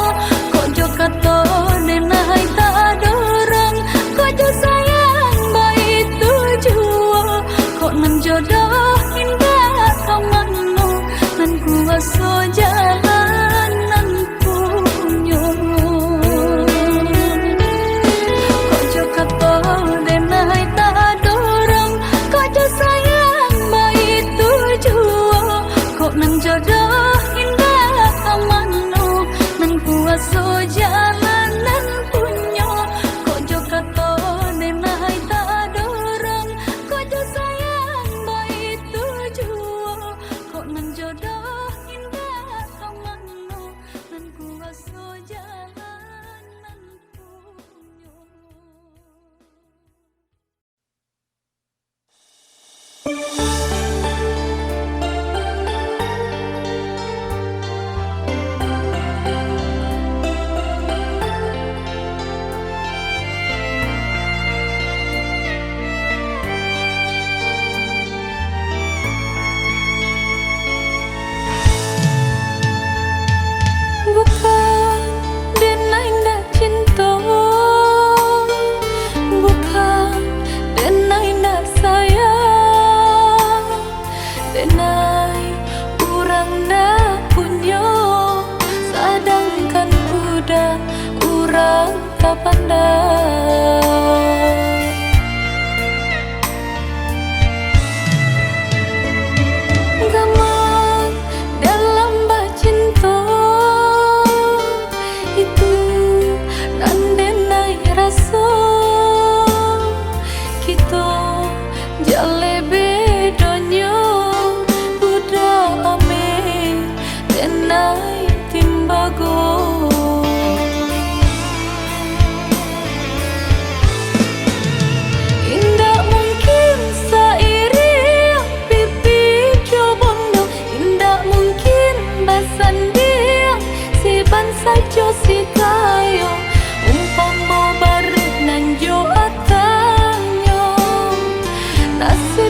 S3: Kok jo kata denai tak dorong, kok jo sayang baik tujuan. Kok nan jodoh asu